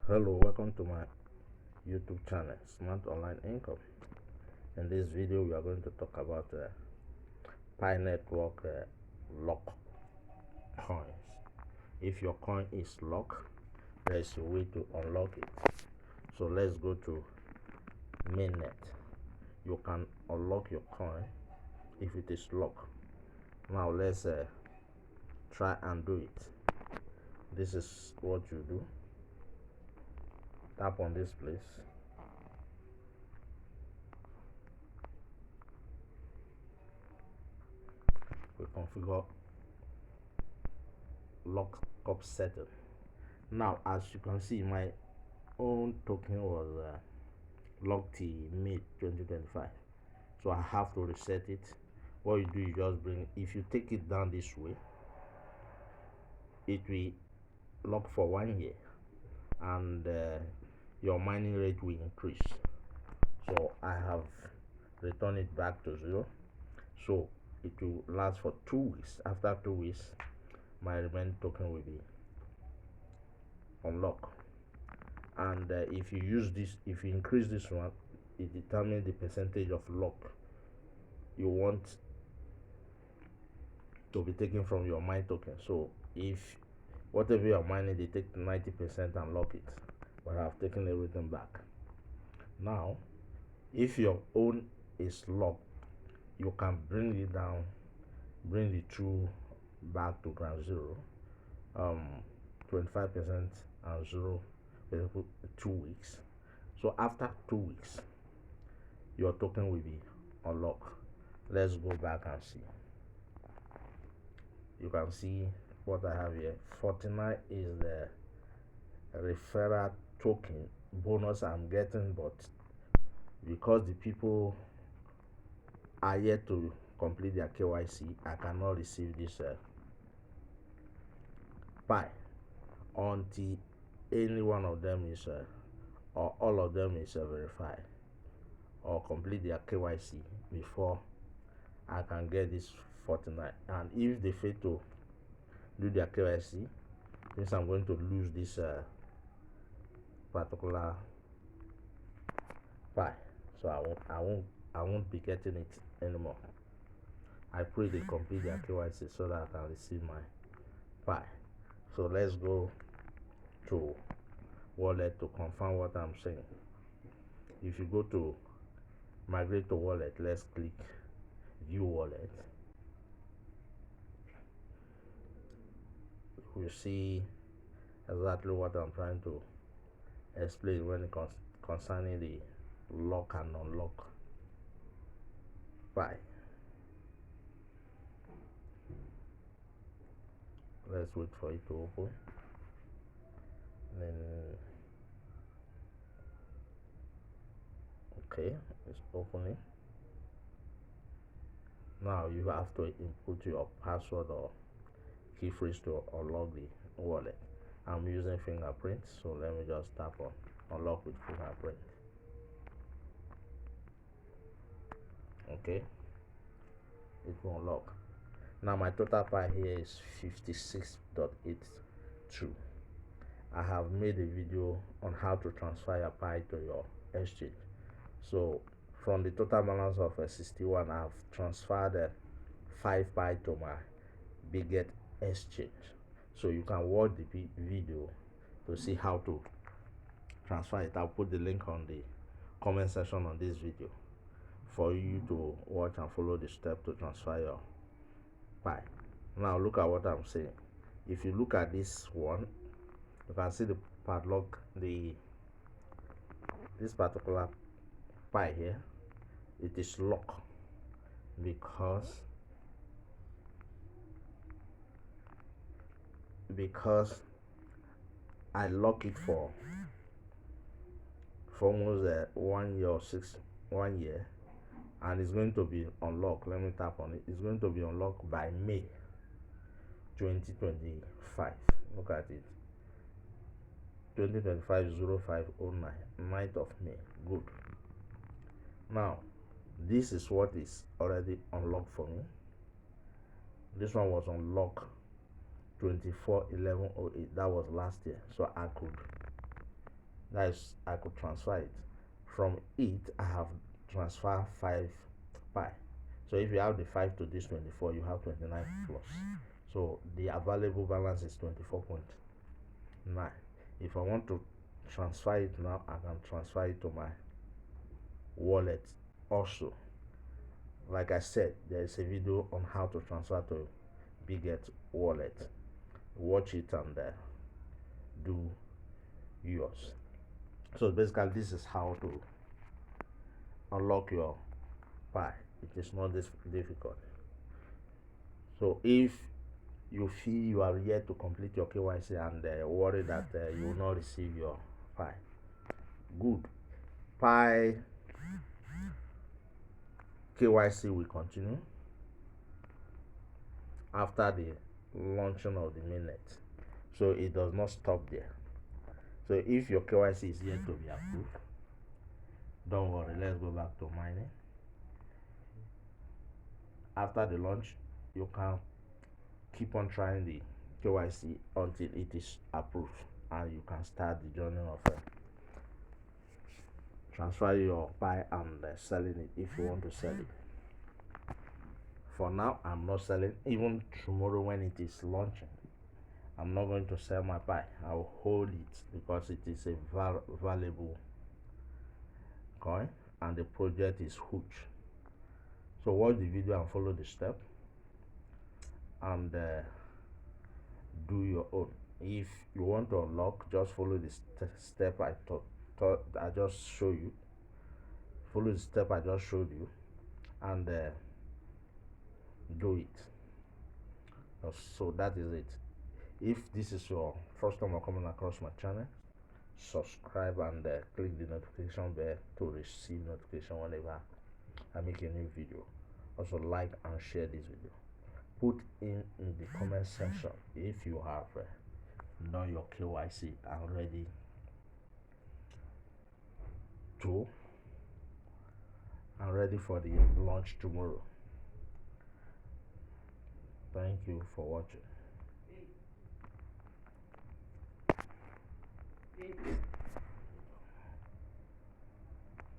Hello, welcome to my YouTube channel, Smart Online Income. In this video, we are going to talk about Pi Network lock coins. If your coin is locked, there is a way to unlock it. So let's go to mainnet. You can unlock your coin if it is locked. Now let's try and do it. This is what you do. Tap on this place. We configure lockup setting. Now, as you can see, my own token was locked till May 2025, so I have to reset it. What you do, you just bring, if you take it down this way, it will lock for 1 year, and your mining rate will increase. So I have returned it back to 0, so it will last for 2 weeks. After 2 weeks, my remaining token will be unlocked. And if you use this, if you increase this one, it determines the percentage of lock you want to be taken from your mine token. So if whatever you're mining, they take 90% and lock it, but I've taken everything back. Now, if your own is locked, you can bring it down, bring the two back to ground zero, 25% and 0 2 weeks. So after 2 weeks, your token will be unlocked. Let's go back and see. You can see what I have here. 49 is the referral token bonus I'm getting, but because the people are yet to complete their KYC, I cannot receive this Pi until any one of them is or all of them is verified or complete their KYC before I can get this 49. And if they fail to do their KYC, means I'm going to lose this particular Pi. So I won't be getting it anymore. I pray they complete their KYC so that I can receive my Pi. So let's go to wallet to confirm what I'm saying. If you go to migrate to wallet, let's click view wallet. You see exactly what I'm trying to explain when it concerning the lock and unlock Pi. Let's wait for it to open. Then okay, it's opening. Now you have to input your password or key phrase to unlock the wallet. I'm using fingerprint, so let me just tap on unlock with fingerprint. Okay, it will unlock. Now my total Pi here is 56.82. I have made a video on how to transfer your Pi to your exchange. So from the total balance of 61, I've transferred 5 Pi to my biggest exchange. So you can watch the video to see how to transfer it. I'll put the link on the comment section on this video for you to watch and follow the step to transfer your Pi. Now look at what I'm saying. If you look at this one, you can see the padlock, this particular Pi here, it is locked because I lock it for almost 1 year or 1 year, and it's going to be unlocked. Let me tap on it. It's going to be unlocked by May 2025. Look at it, 2025-0509, 9th of May. Good. Now this is what is already unlocked for me. This one was unlocked 24/11/08. That was last year, so I could That is, I could transfer it. From it, I have transferred 5 pi. So if you have the 5 to this 24, you have 29 plus. So the available balance is 24.9. If I want to transfer it now, I can transfer it to my wallet also. Like I said, there is a video on how to transfer to Biget wallet. Watch it and do yours. So basically, this is how to unlock your Pi. It is not this difficult. So if you feel you are yet to complete your KYC and worry that you will not receive your Pi, good. Pi KYC will continue after the launching of the mainnet. So it does not stop there. So if your KYC is yet to be approved, don't worry, let's go back to mining. After the launch, you can keep on trying the KYC until it is approved, and you can start the journey of transfer your Pi and selling it if you want to sell it. For now, I'm not selling. Even tomorrow when it is launching, I'm not going to sell my Pi. I'll hold it because it is a valuable coin and the project is huge. So watch the video and follow the step and do your own. If you want to unlock, just follow the step I just showed you. Follow the step I just showed you and do it. So that is it. If this is your first time coming across my channel, subscribe and click the notification bell to receive notification whenever I make a new video. Also like and share this video. Put in the comment section if you have done your KYC and ready to and ready for the launch tomorrow. Thank you for watching.